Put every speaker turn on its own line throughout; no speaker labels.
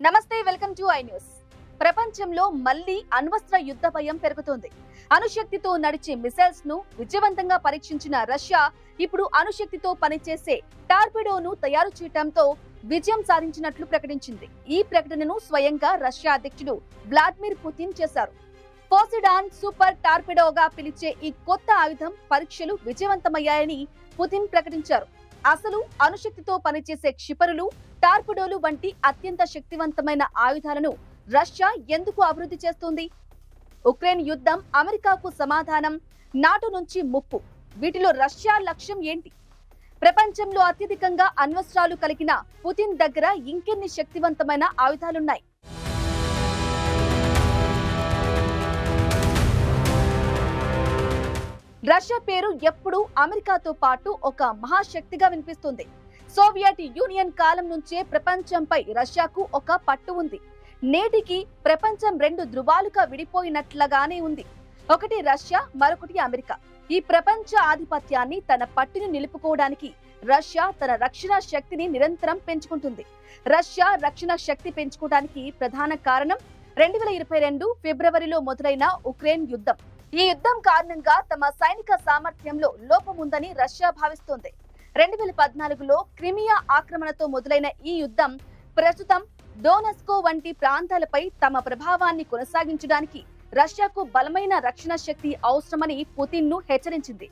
నమస్తే, welcome to I news. ప్రపంచంలో మళ్లీ అణ్వస్త్ర యుద్ధ భయం పెరుగుతోంది. అణుశక్తితో నడిచే మిసైల్స్ ను విజయవంతంగా పరీక్షించిన రష్యా ఇప్పుడు అణుశక్తితో పనిచేసే టార్పిడోను తయారు చేయడంతో విజయం సాధించినట్లు ప్రకటించింది. ఈ ప్రకటనను స్వయంగా రష్యా అధ్యక్షుడు వ్లాదిమిర్ పుతిన్ చేశారు. పోసిడాన్ సూపర్ టార్పిడోగా పిలిచే ఈ కొత్త ఆయుధం పరీక్షలు విజయవంతమయ్యాయని పుతిన్ ప్రకటించారు. అసలు అణుశక్తితో పనిచేసే క్షిపణులు, టార్పిడోలు వంటి అత్యంత శక్తివంతమైన ఆయుధాలను రష్యా ఎందుకు అభివృద్ధి చేస్తుంది? ఉక్రెయిన్ యుద్ధం, అమెరికాకు సమాధానం, నాటో నుంచి ముప్పు, వీటిలో రష్యా లక్ష్యం ఏంటి? ప్రపంచంలో అత్యధికంగా అణ్వస్త్రాలు కలిగిన పుతిన్ దగ్గర ఇంకెన్ని శక్తివంతమైన ఆయుధాలున్నాయి? రష్యా పేరు ఎప్పుడూ అమెరికాతో పాటు ఒక మహాశక్తిగా వినిపిస్తుంది. సోవియట్ యూనియన్ కాలం నుంచే ప్రపంచంపై రష్యాకు ఒక పట్టు ఉంది. నేటికి ప్రపంచం రెండు ధృవాలుగా విడిపోయినట్లుగానే ఉంది. ఒకటి రష్యా, మరొకటి అమెరికా. ఈ ప్రపంచ ఆధిపత్యాన్ని తన పట్టును నిలుపుకోవడానికి రష్యా తన రక్షణ శక్తిని నిరంతరం పెంచుకుంటుంది. రష్యా రక్షణ శక్తి పెంచుకోవడానికి ప్రధాన కారణం 2022 ఫిబ్రవరిలో మొదలైన ఉక్రెయిన్ యుద్ధం. ఈ యుద్ధం కారణంగా తమ సైనిక సామర్థ్యంలో లోపం ఉందని రష్యా భావిస్తోంది. 2014లో క్రిమియా ఆక్రమణతో మొదలైన ఈ యుద్ధం ప్రస్తుతం డోనెస్కో వంటి ప్రాంతాలపై తమ ప్రభావాన్ని కొనసాగించడానికి రష్యాకు బలమైన రక్షణ శక్తి అవసరమని పుతిన్ ను హెచ్చరించింది.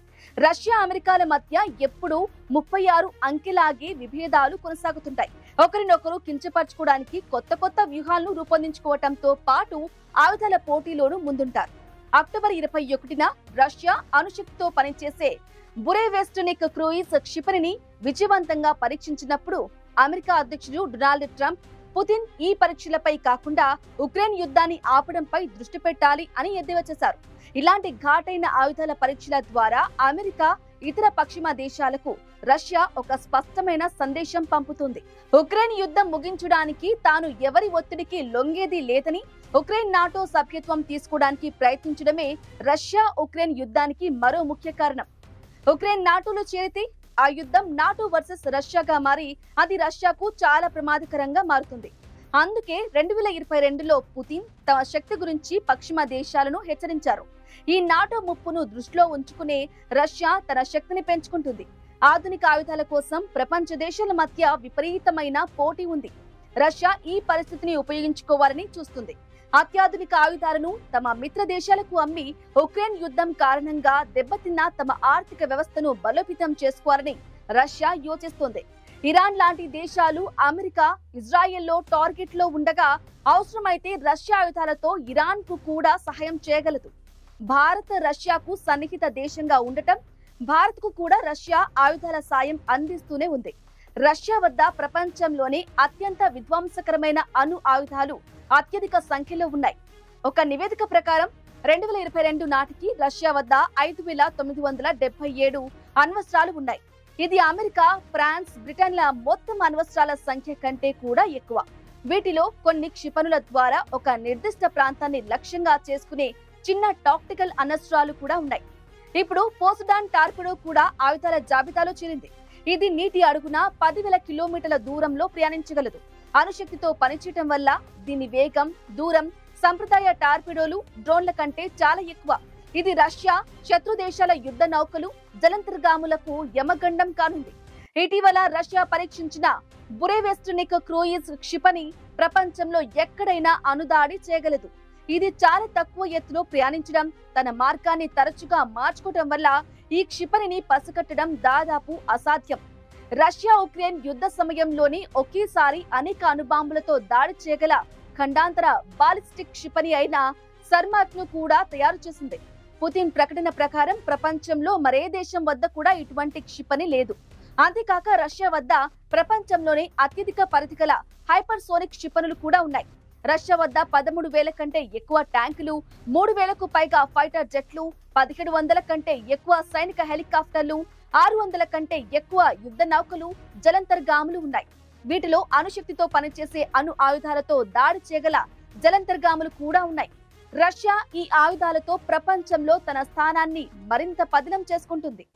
రష్యా అమెరికాల మధ్య ఎప్పుడూ 36 అంకెలాగే విభేదాలు కొనసాగుతుంటాయి. ఒకరినొకరు కించపరచుకోవడానికి కొత్త వ్యూహాలను రూపొందించుకోవడంతో పాటు ఆయుధాల పోటీలోనూ ముందుంటారు. అక్టోబర్ 21న రష్యా అణుశక్తితో పనిచేసే బురేవెస్టనిక్ క్రూయిజ్ క్షిపణిని విజయవంతంగా పరీక్షించినప్పుడు అమెరికా అధ్యక్షుడు డొనాల్డ్ ట్రంప్ పుతిన్ ఈ పరీక్షలపై కాకుండా ఉక్రెయిన్ యుద్ధాన్ని ఆపడంపై దృష్టి పెట్టాలి అని ఎద్దేవా చేశారు. ఇలాంటి ఘాటైన ఆయుధాల పరీక్షల ద్వారా అమెరికా, ఇతర పశ్చిమ దేశాలకు రష్యా ఒక స్పష్టమైన సందేశం పంపుతుంది. ఉక్రెయిన్ యుద్ధం ముగించడానికి తాను ఎవరి ఒత్తిడికి లొంగేది లేదని, ఉక్రెయిన్ నాటో సభ్యత్వం తీసుకోవడానికి ప్రయత్నించడమే రష్యా ఉక్రెయిన్ యుద్ధానికి మరో ముఖ్య కారణం. ఉక్రెయిన్ నాటోలో చేరితే ఆ యుద్ధం నాటో వర్సెస్ రష్యాగా మారి అది రష్యాకు చాలా ప్రమాదకరంగా మారుతుంది. అందుకే 2022లో పుతిన్ తమ శక్తి గురించి పశ్చిమ దేశాలను హెచ్చరించారు. ఈ నాటో ముప్పును దృష్టిలో ఉంచుకునే రష్యా తన శక్తిని పెంచుకుంటుంది. ఆధునిక ఆయుధాల కోసం ప్రపంచ దేశాల మధ్య విపరీతమైన పోటీ ఉంది. రష్యా ఈ పరిస్థితిని ఉపయోగించుకోవాలని చూస్తుంది. అత్యాధునిక ఆయుధాలను తమ మిత్ర దేశాలకు అమ్మి ఉక్రెయిన్ యుద్ధం కారణంగా దెబ్బతిన్న తమ ఆర్థిక వ్యవస్థను బలోపేతం చేసుకోవాలని రష్యా యోచిస్తోంది. ఇరాన్ లాంటి దేశాలు అమెరికా, ఇజ్రాయెల్లో టార్గెట్ లో ఉండగా అవసరమైతే రష్యా ఆయుధాలతో ఇరాన్ కు కూడా సహాయం చేయగలదు. భారత్ రష్యాకు సన్నిహిత దేశంగా ఉండటం, భారత్ కు కూడా రష్యా ఆయుధాల సాయం అందిస్తూనే ఉంది. రష్యా వద్ద ప్రపంచంలోనే అత్యంత విధ్వంసకరమైన అణు ఆయుధాలు అత్యధిక సంఖ్యలో ఉన్నాయి. ఒక నివేదిక ప్రకారం 2022 నాటికి రష్యా వద్ద 5977 అణ్వస్త్రాలు ఉన్నాయి. ఇది అమెరికా, ఫ్రాన్స్, బ్రిటన్ల మొత్తం అణ్వస్త్రాల సంఖ్య కంటే కూడా ఎక్కువ. వీటిలో కొన్ని క్షిపణుల ద్వారా ఒక నిర్దిష్ట ప్రాంతాన్ని లక్ష్యంగా చేసుకునే చిన్న టాక్టికల్ అణ్వస్త్రాలు కూడా ఉన్నాయి. ఇప్పుడు పోసిడాన్ టార్పిడో కూడా ఆయుధాల జాబితాలో చేరింది. ఇది నీటి అడుగున 10,000 కిలోమీటర్ల దూరంలో ప్రయాణించగలదు. అణుశక్తితో పనిచేయటం వల్ల దీని వేగం, దూరం సంప్రదాయ టార్పిడోలు, డ్రోన్ల కంటే చాలా ఎక్కువ. ఇది రష్యా, శత్రు దేశాల యుద్ధ నౌకలు, జలంతర్గాములకు యమగండం కానుంది. ఇటీవల రష్యా పరీక్షించిన బురేవెస్టనిక్ క్రూయిజ్ క్షిపణి ప్రపంచంలో ఎక్కడైనా అణుదాడి చేయగలదు. ఇది చాలా తక్కువ ఎత్తులో ప్రయాణించడం, తన మార్గాన్ని తరచుగా మార్చుకోవడం వల్ల ఈ క్షిపణిని పసిగట్టడం దాదాపు అసాధ్యం. రష్యా ఉక్రెయిన్ యుద్ధ సమయంలోని ఒకేసారి అనేక అణుబాంబులతో దాడి చేయగల ఖండాంతర బాలిస్టిక్ క్షిపణి అయిన సర్మాట్ ను కూడా తయారు చేసింది. పుతిన్ ప్రకటన ప్రకారం ప్రపంచంలో మరే దేశం వద్ద కూడా ఇటువంటి క్షిపణి లేదు. అంతేకాక రష్యా వద్ద ప్రపంచంలోనే అత్యధిక పరిధి గల హైపర్సోనిక్ క్షిపణులు కూడా ఉన్నాయి. రష్యా వద్ద 13,000 కంటే ఎక్కువ ట్యాంకులు, 3,000కు పైగా ఫైటర్ జెట్లు, 1,700 కంటే ఎక్కువ సైనిక హెలికాప్టర్లు, 600 కంటే ఎక్కువ యుద్ధ నౌకలు, జలంతర్గాములు ఉన్నాయి. వీటిలో అణుశక్తితో పనిచేసే అణు ఆయుధాలతో దాడి చేయగల జలంతర్గాములు కూడా ఉన్నాయి. రష్యా ఈ ఆయుధాలతో ప్రపంచంలో తన స్థానాన్ని మరింత పదిలం చేసుకుంటుంది.